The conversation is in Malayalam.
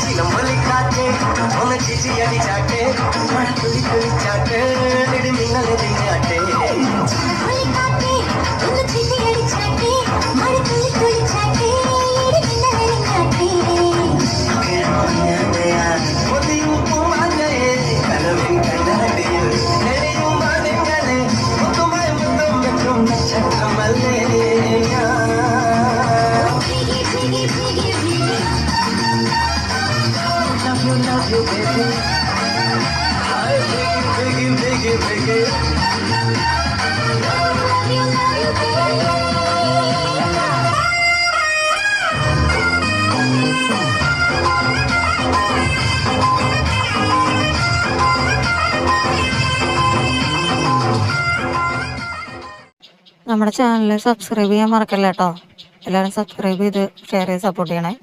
ചിലമ്പൊലിക്കാറ്റ് ഒന്ന് ചിരി അടിച്ചാട്ടെ മഴ തുളി തുളിച്ചാട്ടെ നെടുമിന്നലെ തിരിഞ്ഞാട്ടെ Love you, baby. Hi, Biggie, Biggie, Biggie, Biggie. Love you, baby. നമ്മുടെ ചാനൽ സബ്സ്ക്രൈബ് ചെയ്യാൻ മറക്കല്ല കേട്ടോ. എല്ലാവരും സബ്സ്ക്രൈബ് ചെയ്ത് ഷെയർ ചെയ്ത് സപ്പോർട്ട് ചെയ്യണേ.